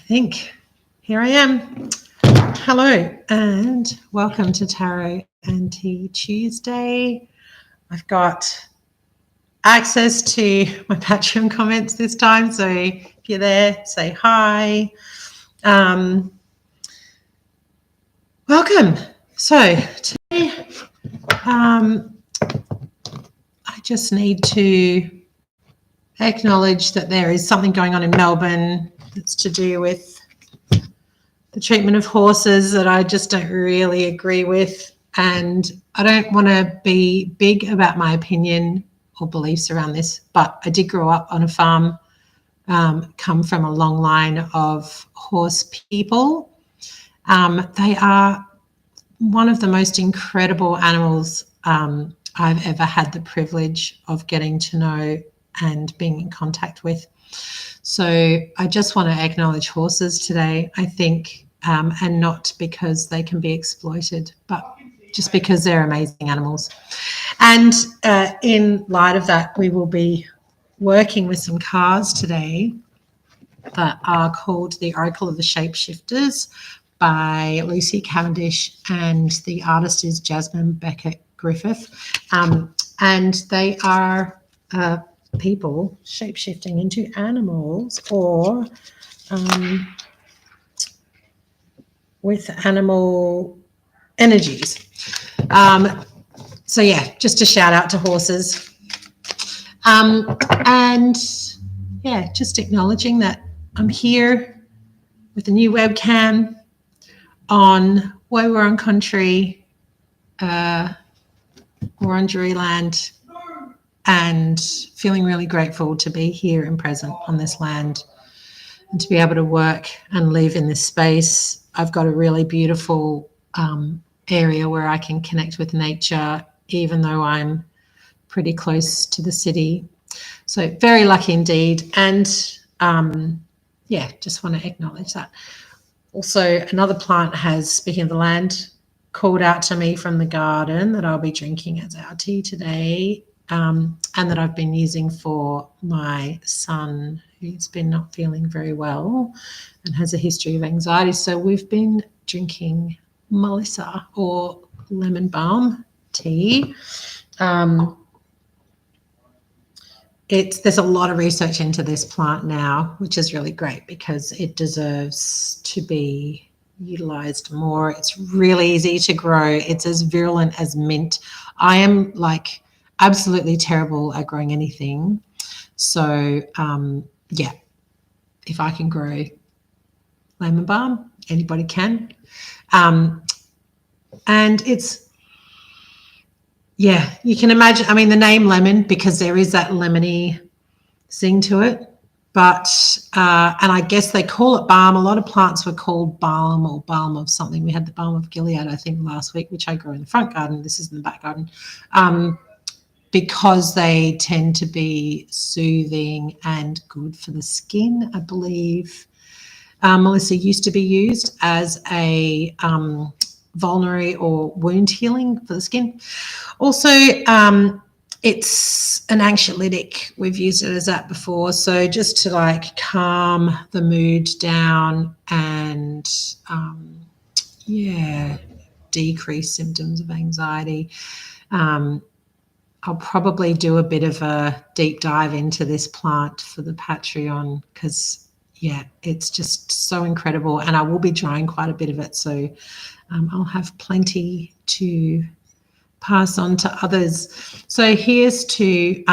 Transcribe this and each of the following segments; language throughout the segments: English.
think here I am. Hello and welcome to Tarot and Tea Tuesday. I've got access to my Patreon comments this time, so if you're there, say hi. Welcome. So today, I just need to acknowledge that there is something going on in Melbourne that's to do with the treatment of horses that I just don't really agree with, and I don't want to be big about my opinion or beliefs around this, but I did grow up on a farm, come from a long line of horse people. They are one of the most incredible animals I've ever had the privilege of getting to know and being in contact with. So I just want to acknowledge horses today, I think, and not because they can be exploited, but just because they're amazing animals. And in light of that, we will be working with some cards today that are called The Oracle of the Shapeshifters by Lucy Cavendish, and the artist is Jasmine Beckett Griffith. And they are people shape-shifting into animals or with animal energies. So yeah, just a shout out to horses. And yeah, just acknowledging that I'm here with a new webcam on Woiwurrung Country, Wurundjeri land, and feeling really grateful to be here and present on this land and to be able to work and live in this space. I've got a really beautiful area where I can connect with nature, even though I'm pretty close to the city. So very lucky indeed. And yeah, just want to acknowledge that. Also, another plant has, speaking of the land, called out to me from the garden that I'll be drinking as our tea today, and that I've been using for my son, who's been not feeling very well and has a history of anxiety. So we've been drinking Melissa or lemon balm tea. There's a lot of research into this plant now, which is really great because it deserves to be utilized more. It's really easy to grow. It's as virulent as mint. I am like absolutely terrible at growing anything. So yeah, if I can grow lemon balm, anybody can. And it's, yeah, you can imagine, I mean, the name lemon, because there is that lemony zing to it, but, and I guess they call it balm. A lot of plants were called balm or balm of something. We had the balm of Gilead, I think, last week, which I grow in the front garden. This is in the back garden, because they tend to be soothing and good for the skin, I believe. Melissa used to be used as a vulnerary or wound healing for the skin. Also, it's an anxiolytic. We've used it as that before. So just to like calm the mood down and yeah, decrease symptoms of anxiety. I'll probably do a bit of a deep dive into this plant for the Patreon because, yeah, it's just so incredible, and I will be trying quite a bit of it. So I'll have plenty to pass on to others. So here's to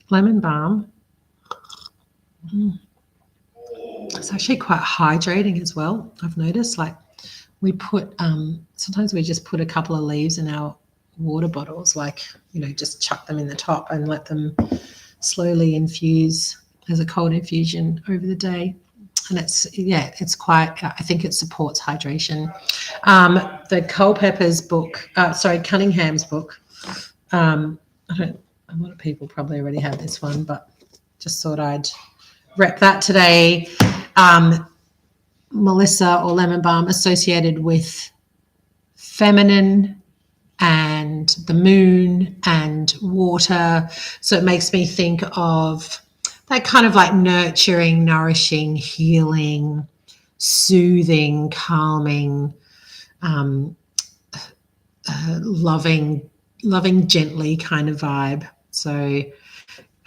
lemon balm. It's actually quite hydrating as well, I've noticed. Like we put, sometimes we just put a couple of leaves in our water bottles, like, you know, just chuck them in the top and let them slowly infuse as a cold infusion over the day. And it's, yeah, it's quite, I think it supports hydration. The Culpepper's book, Cunningham's book, a lot of people probably already have this one, but just thought I'd rep that today. Melissa or lemon balm associated with feminine and the moon and water. So it makes me think of that kind of like nurturing, nourishing, healing, soothing, calming, loving gently kind of vibe. So,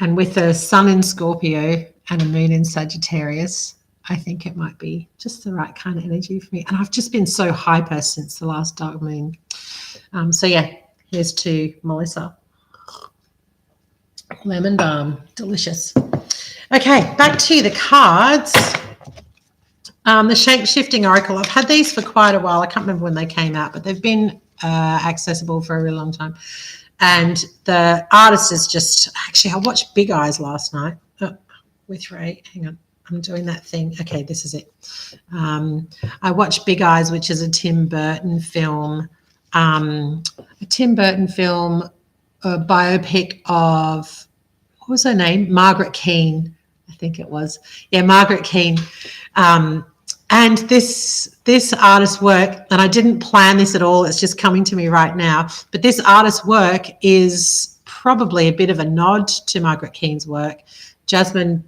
and with a sun in Scorpio and a moon in Sagittarius, I think it might be just the right kind of energy for me. And I've just been so hyper since the last dark moon. So yeah, here's to Melissa. Lemon balm, delicious. Okay, back to the cards. The shape-shifting oracle. I've had these for quite a while. I can't remember when they came out, but they've been accessible for a really long time. And the artist is just, actually, I watched Big Eyes last night with Ray. Hang on, I'm doing that thing. Okay, this is it. I watched Big Eyes, which is a Tim Burton film. A biopic of, what was her name? Margaret Keane, I think it was. Yeah, Margaret Keane. And this artist's work, and I didn't plan this at all, it's just coming to me right now, but this artist's work is probably a bit of a nod to Margaret Keane's work. Jasmine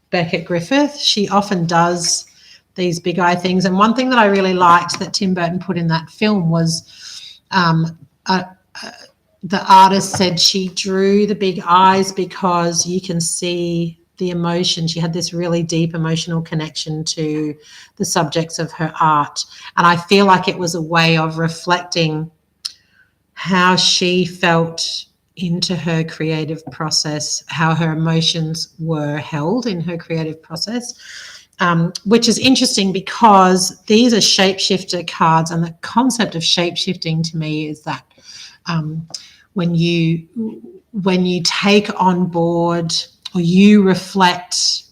Beckett Griffith, she often does these big eye things. And one thing that I really liked that Tim Burton put in that film was the artist said she drew the big eyes because you can see the emotion. She had this really deep emotional connection to the subjects of her art. And I feel like it was a way of reflecting how she felt into her creative process, how her emotions were held in her creative process, which is interesting because these are shapeshifter cards. And the concept of shapeshifting to me is that when you take on board or you reflect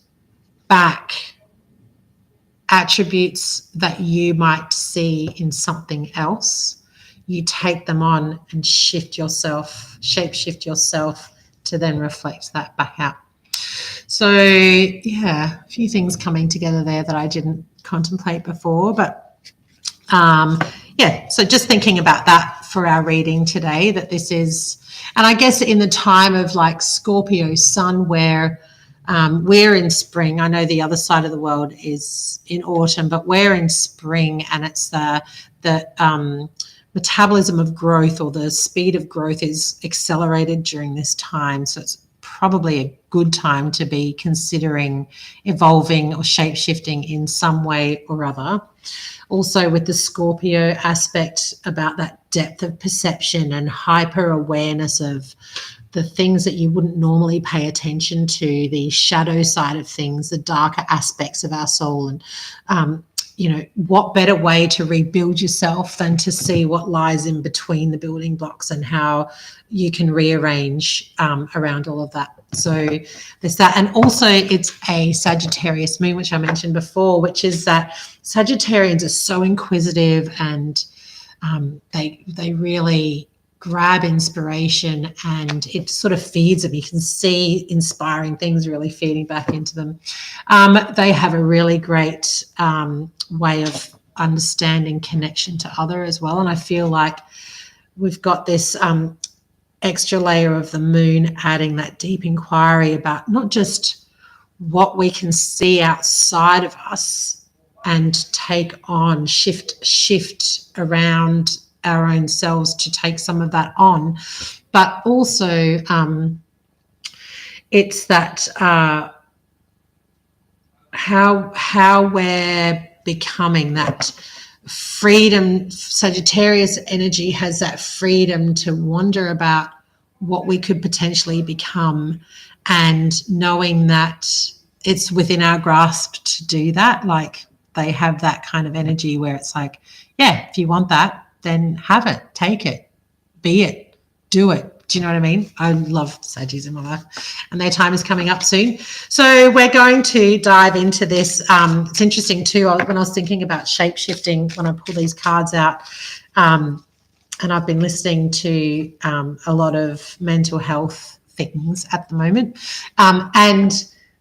back attributes that you might see in something else, you take them on and shift yourself, shape-shift yourself to then reflect that back out. So, yeah, a few things coming together there that I didn't contemplate before. But, yeah, so just thinking about that for our reading today, that this is, and I guess in the time of like Scorpio sun where we're in spring. I know the other side of the world is in autumn, but we're in spring, and it's the metabolism of growth, or the speed of growth, is accelerated during this time. So it's probably a good time to be considering evolving or shape-shifting in some way or other. Also with the Scorpio aspect about that depth of perception and hyper awareness of the things that you wouldn't normally pay attention to, the shadow side of things, the darker aspects of our soul. And, what better way to rebuild yourself than to see what lies in between the building blocks and how you can rearrange around all of that. So there's that. And also it's a Sagittarius moon, which I mentioned before, which is that Sagittarians are so inquisitive, and they really grab inspiration, and it sort of feeds them. You can see inspiring things really feeding back into them. They have a really great way of understanding connection to other as well. And I feel like we've got this extra layer of the moon adding that deep inquiry about not just what we can see outside of us and take on, shift around our own selves to take some of that on, but also it's that how we're becoming that freedom. Sagittarius energy has that freedom to wonder about what we could potentially become, and knowing that it's within our grasp to do that. Like, they have that kind of energy where it's like, yeah, if you want that, then have it, take it, be it, do it. Do you know what I mean? I love Saggies in my life, and their time is coming up soon. So we're going to dive into this. It's interesting too, when I was thinking about shape-shifting, when I pull these cards out, and I've been listening to a lot of mental health things at the moment, and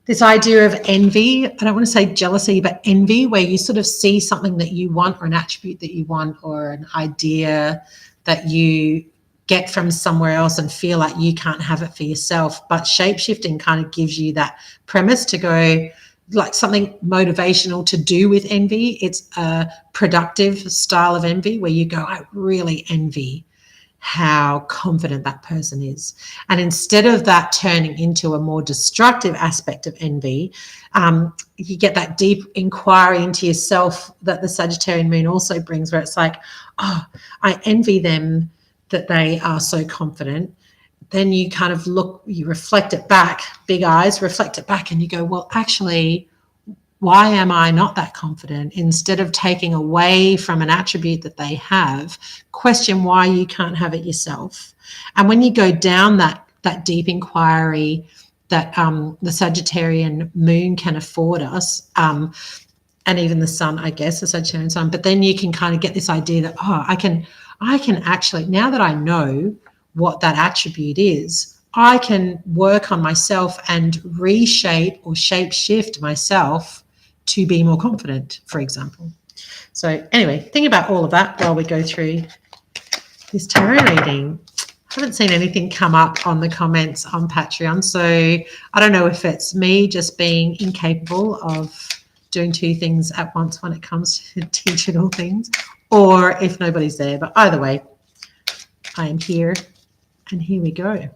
this idea of envy, I don't want to say jealousy, but envy, where you sort of see something that you want, or an attribute that you want, or an idea that you get from somewhere else and feel like you can't have it for yourself. But shape-shifting kind of gives you that premise to go, like something motivational to do with envy. It's a productive style of envy where you go, I really envy how confident that person is. And instead of that turning into a more destructive aspect of envy, you get that deep inquiry into yourself that the Sagittarian moon also brings, where it's like, oh, I envy them that they are so confident. Then you kind of look, you reflect it back, big eyes, reflect it back, and you go, well, actually, why am I not that confident? Instead of taking away from an attribute that they have, question why you can't have it yourself. And when you go down that deep inquiry that the Sagittarian moon can afford us, and even the sun, I guess, the Sagittarian sun, but then you can kind of get this idea that, oh, I can actually, now that I know what that attribute is, I can work on myself and reshape or shape shift myself to be more confident, for example. So anyway, think about all of that while we go through this tarot reading. I haven't seen anything come up on the comments on Patreon, so I don't know if it's me just being incapable of doing two things at once when it comes to digital things, or if nobody's there. But either way, I am here, and here we go.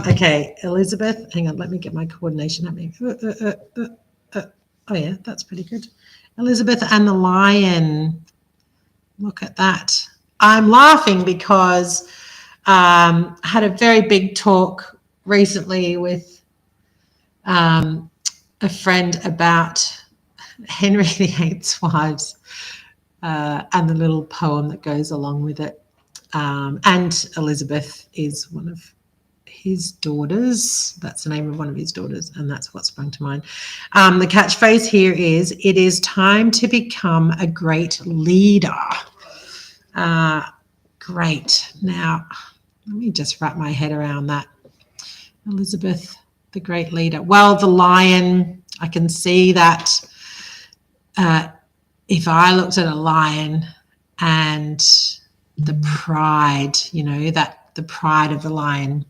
Okay, Elizabeth, hang on, let me get my coordination happening. Oh yeah, that's pretty good. Elizabeth and the lion. Look at that. I'm laughing because I had a very big talk recently with a friend about Henry VIII's wives and the little poem that goes along with it. And Elizabeth is one of his daughters. That's the name of one of his daughters, and that's what sprung to mind. The catchphrase here is, it is time to become a great leader. Great. Now, let me just wrap my head around that. Elizabeth, the great leader. Well, the lion, I can see that if I looked at a lion and the pride, you know, that the pride of the lion,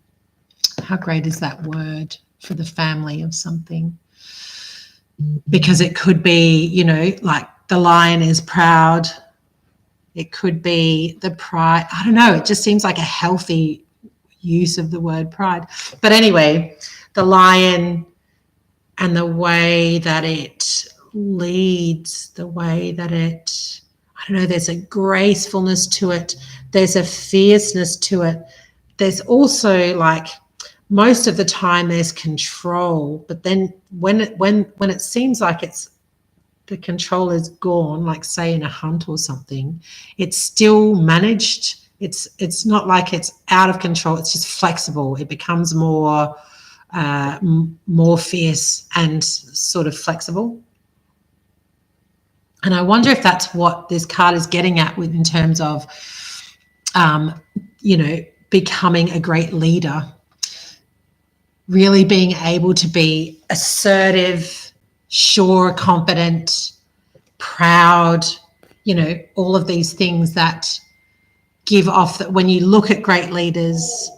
how great is that word for the family of something? Because it could be, you know, like the lion is proud. It could be the pride. I don't know. It just seems like a healthy use of the word pride. But anyway, the lion and the way that it leads, the way that it, I don't know, there's a gracefulness to it. There's a fierceness to it. There's also, like, most of the time there's control, but then when it seems like it's, the control is gone, like say in a hunt or something, it's still managed. It's not like it's out of control. It's just flexible. It becomes more fierce and sort of flexible. And I wonder if that's what this card is getting at with, in terms of, you know, becoming a great leader, really being able to be assertive, sure, confident, proud, you know, all of these things that give off, that when you look at great leaders,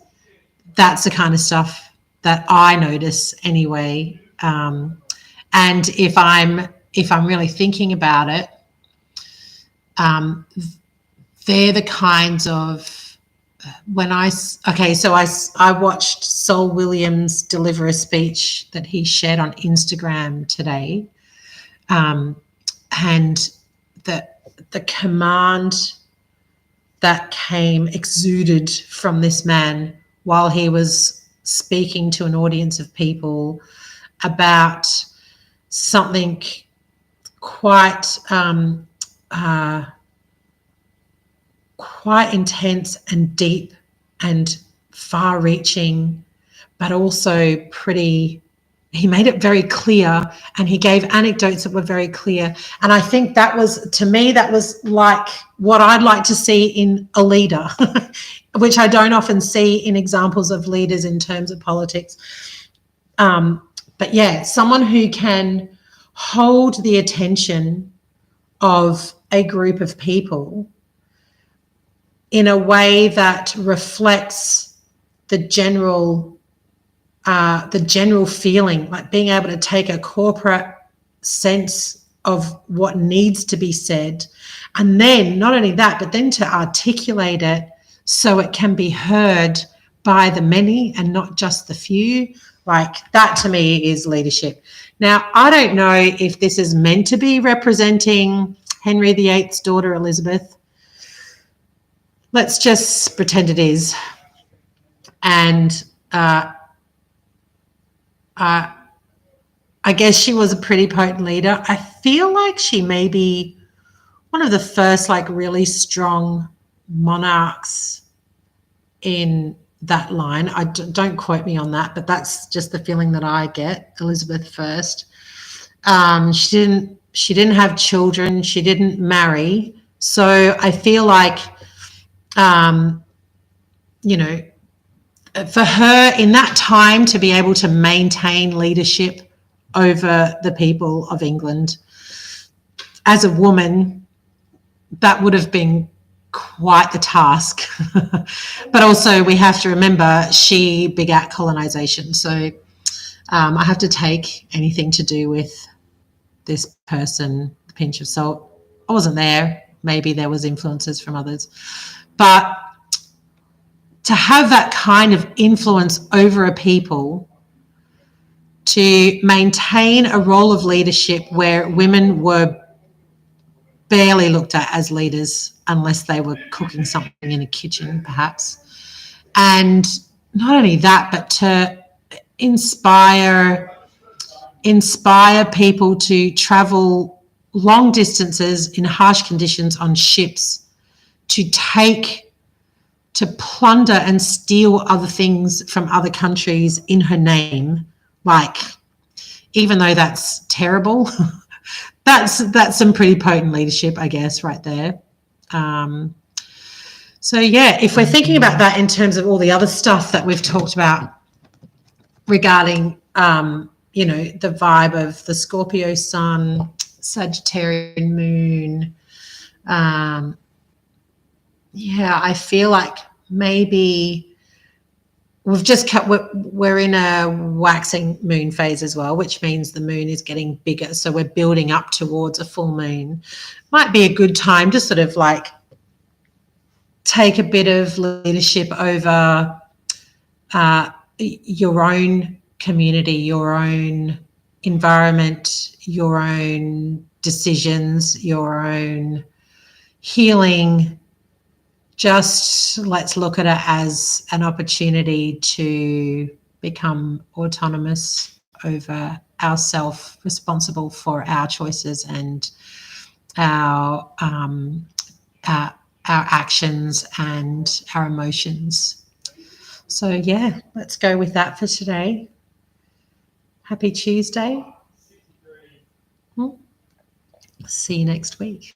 that's the kind of stuff that I notice anyway. And if I'm really thinking about it, they're the kinds of, when I watched Sol Williams deliver a speech that he shared on Instagram today, and the command that exuded from this man while he was speaking to an audience of people about something quite intense and deep and far-reaching, but also pretty, he made it very clear, and he gave anecdotes that were very clear. And I think that was, to me, that was like what I'd like to see in a leader, which I don't often see in examples of leaders in terms of politics. But yeah, someone who can hold the attention of a group of people in a way that reflects the general feeling, like being able to take a corporate sense of what needs to be said, and then not only that, but then to articulate it so it can be heard by the many and not just the few. Like, that to me is leadership. Now, I don't know if this is meant to be representing Henry VIII's daughter Elizabeth. Let's just pretend it is. And I guess she was a pretty potent leader. I feel like she may be one of the first like really strong monarchs in that line. Don't quote me on that, but that's just the feeling that I get. Elizabeth first. She didn't have children. She didn't marry. So I feel like, you know, for her in that time to be able to maintain leadership over the people of England as a woman, that would have been quite the task. But also we have to remember she begat colonization. So I have to take anything to do with this person, a pinch of salt. I wasn't there. Maybe there was influences from others. But to have that kind of influence over a people, to maintain a role of leadership where women were barely looked at as leaders unless they were cooking something in a kitchen, perhaps. And not only that, but to inspire people to travel long distances in harsh conditions on ships, to plunder and steal other things from other countries in her name. Like, even though that's terrible, that's some pretty potent leadership, I guess, right there. So yeah, if we're thinking about that in terms of all the other stuff that we've talked about regarding, you know, the vibe of the Scorpio sun, Sagittarian moon, yeah, I feel like maybe we're in a waxing moon phase as well, which means the moon is getting bigger. So we're building up towards a full moon. Might be a good time to sort of like take a bit of leadership over your own community, your own environment, your own decisions, your own healing. Just let's look at it as an opportunity to become autonomous over ourselves, responsible for our choices and our actions and our emotions. So yeah, let's go with that for today. Happy Tuesday. See you next week.